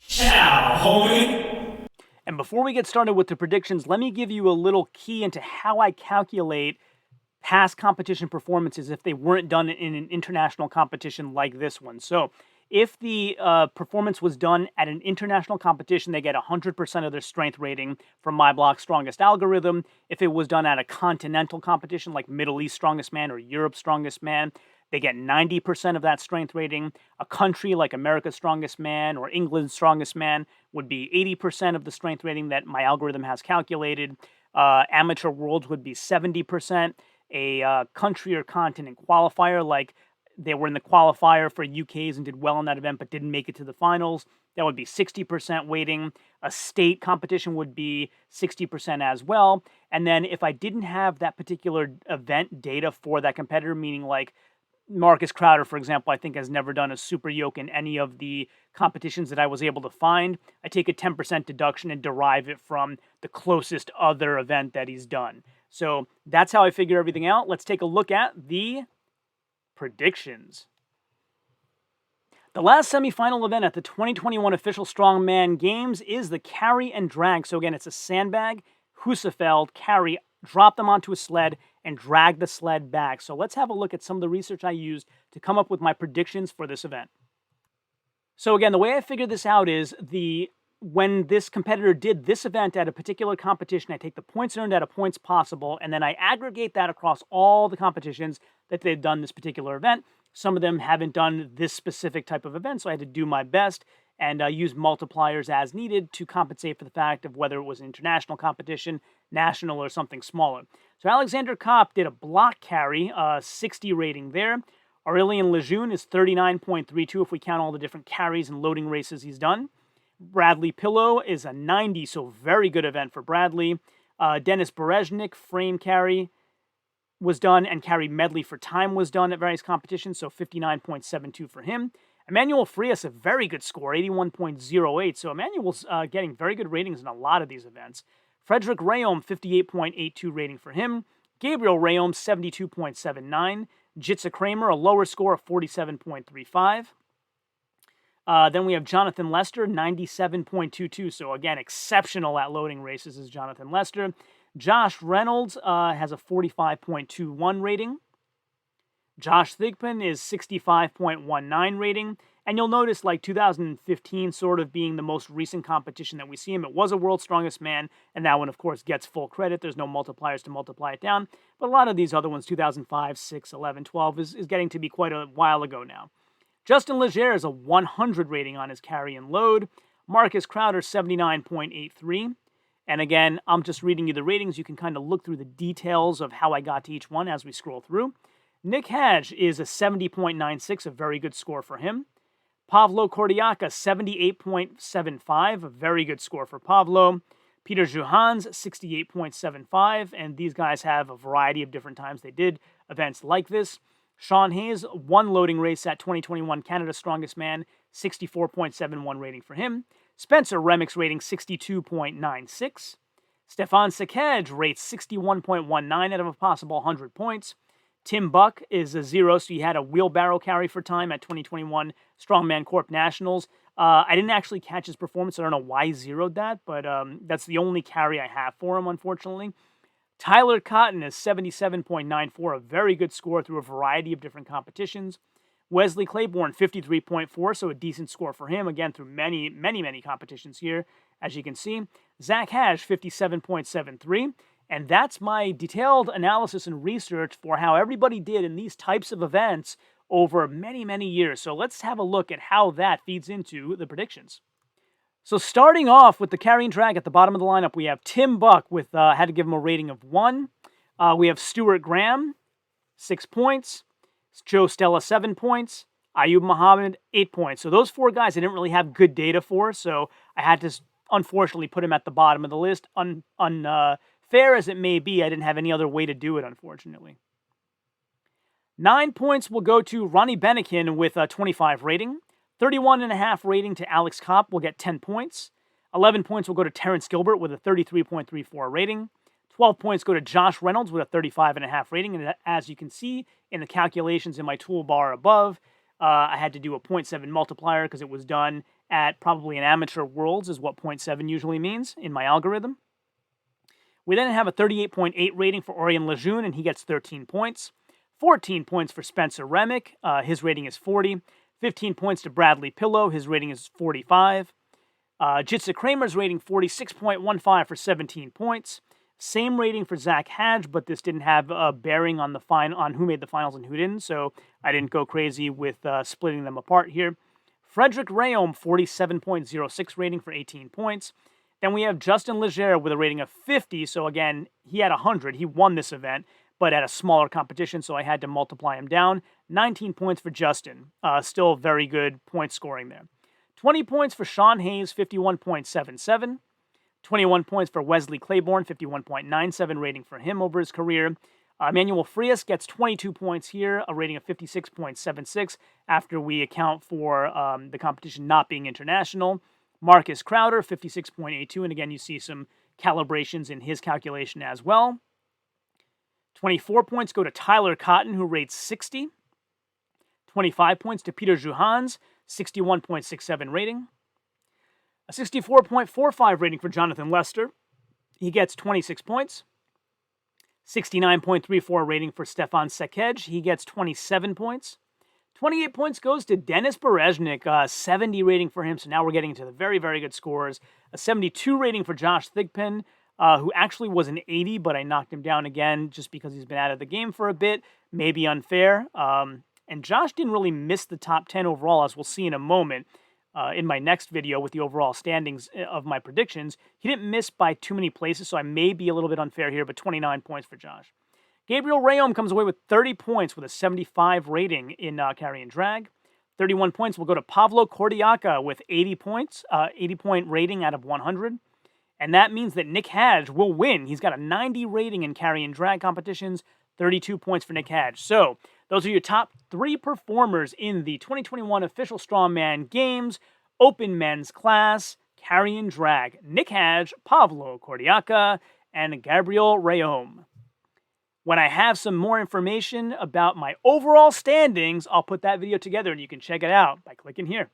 Ciao, homie! And before we get started with the predictions, let me give you a little key into how I calculate past competition performances if they weren't done in an international competition like this one. So if the performance was done at an international competition, they get 100% of their strength rating from my block's strongest algorithm. If it was done at a continental competition like Middle East Strongest Man or Europe's Strongest Man, they get 90% of that strength rating. A country like America's Strongest Man or England's Strongest Man would be 80% of the strength rating that my algorithm has calculated. Amateur Worlds would be 70%. A country or continent qualifier, like they were in the qualifier for UK's and did well in that event but didn't make it to the finals, that would be 60% weighting. A state competition would be 60% as well. And then if I didn't have that particular event data for that competitor, meaning like Marcus Crowder, for example, I think has never done a super yoke in any of the competitions that I was able to find, I take a 10% deduction and derive it from the closest other event that he's done. So that's how I figure everything out. Let's take a look at the predictions. The last semifinal event at the 2021 official Strongman Games is the carry and drag. So again, it's a sandbag, Husafeld, carry, drop them onto a sled, and drag the sled back. So let's have a look at some of the research I used to come up with my predictions for this event. So again, the way I figured this out is when this competitor did this event at a particular competition, I take the points earned out of points possible, and then I aggregate that across all the competitions that they've done this particular event. Some of them haven't done this specific type of event, so I had to do my best and use multipliers as needed to compensate for the fact of whether it was an international competition, national, or something smaller. So Alexander Kopp did a block carry, 60 rating there. Aurelien Lejeune is 39.32 if we count all the different carries and loading races he's done. Bradley Pillow is a 90, so very good event for Bradley. Denis Berezhnik, frame carry was done, and carry medley for time was done at various competitions, so 59.72 for him. Emmanuel Frias, a very good score, 81.08, so Emmanuel's getting very good ratings in a lot of these events. Frederick Rayom, 58.82 rating for him. Gabriel Rayom, 72.79. Jitsa Kramer, a lower score of 47.35. Then we have Jonathan Lester, 97.22. So again, exceptional at loading races is Jonathan Lester. Josh Reynolds has a 45.21 rating. Josh Thigpen is 65.19 rating. And you'll notice like 2015 sort of being the most recent competition that we see him. It was a World's Strongest Man, and that one, of course, gets full credit. There's no multipliers to multiply it down. But a lot of these other ones, 2005, 6, 11, 12, is getting to be quite a while ago now. Justin Legere is a 100 rating on his carry and load. Marcus Crowder, 79.83. And again, I'm just reading you the ratings. You can kind of look through the details of how I got to each one as we scroll through. Nick Hadge is a 70.96, a very good score for him. Pavlo Kordiaka, 78.75, a very good score for Pavlo. Peter Juhans, 68.75, and these guys have a variety of different times they did events like this. Sean Hayes, one loading race at 2021 Canada's Strongest Man, 64.71 rating for him. Spencer Remick's rating 62.96. Stefan Sekej rates 61.19 out of a possible 100 points. Tim Buck is a 0, so he had a wheelbarrow carry for time at 2021 Strongman Corp Nationals. I didn't actually catch his performance. I don't know why he zeroed that, but that's the only carry I have for him, unfortunately. Tyler Cotton is 77.94, a very good score through a variety of different competitions. Wesley Claiborne, 53.4, so a decent score for him, again, through many, many, many competitions here, as you can see. Zach Hash, 57.73, and that's my detailed analysis and research for how everybody did in these types of events over many, many years. So let's have a look at how that feeds into the predictions. So starting off with the carry and drag at the bottom of the lineup, we have Tim Buck with, had to give him a rating of 1. We have Stuart Graham, 6 points. Joe Stella, 7 points. Ayub Muhammad, 8 points. So those 4 guys I didn't really have good data for, so I had to unfortunately put him at the bottom of the list. Unfair as it may be, I didn't have any other way to do it, unfortunately. 9 points will go to Ronnie Benekin with a 25 rating. 31.5 rating to Alex Kopp will get 10 points. 11 points will go to Terrence Gilbert with a 33.34 rating. 12 points go to Josh Reynolds with a 35.5 rating. And as you can see in the calculations in my toolbar above, I had to do a 0.7 multiplier because it was done at probably an amateur worlds is what 0.7 usually means in my algorithm. We then have a 38.8 rating for Orion Lejeune, and he gets 13 points. 14 points for Spencer Remick, his rating is 40. 15 points to Bradley Pillow, his rating is 45. Jitsa Kramer's rating 46.15 for 17 points. Same rating for Zach Hadge, but this didn't have a bearing on on who made the finals and who didn't, so I didn't go crazy with splitting them apart here. Frederick Rayom, 47.06 rating for 18 points. Then we have Justin Legere with a rating of 50, so again, he had 100. He won this event, but at a smaller competition, so I had to multiply him down. 19 points for Justin. Still very good point scoring there. 20 points for Sean Hayes, 51.77. 21 points for Wesley Claiborne, 51.97 rating for him over his career. Manuel Frias gets 22 points here, a rating of 56.76 after we account for the competition not being international. Marcus Crowder, 56.82, and again, you see some calibrations in his calculation as well. 24 points go to Tyler Cotton, who rates 60. 25 points to Peter Juhans, 61.67 rating. A 64.45 rating for Jonathan Lester. He gets 26 points. 69.34 rating for Stefan Sekej. He gets 27 points. 28 points goes to Dennis Bereznik, 70 rating for him. So now we're getting into the very, very good scores. A 72 rating for Josh Thigpen, who actually was an 80, but I knocked him down again just because he's been out of the game for a bit. Maybe unfair. And Josh didn't really miss the top 10 overall, as we'll see in a moment. In my next video with the overall standings of my predictions, he didn't miss by too many places, so I may be a little bit unfair here, but 29 points for Josh. Gabriel Rayom comes away with 30 points with a 75 rating in carry and drag. 31 points will go to Pavlo Kordiaka with 80 points, 80-point rating out of 100. And that means that Nick Hadge will win. He's got a 90 rating in carry and drag competitions, 32 points for Nick Hadge. So those are your top 3 performers in the 2021 official Strongman Games Open Men's Class Carry and Drag. Nick Hadge, Pavlo Kordiaka, and Gabriel Rayom. When I have some more information about my overall standings, I'll put that video together and you can check it out by clicking here.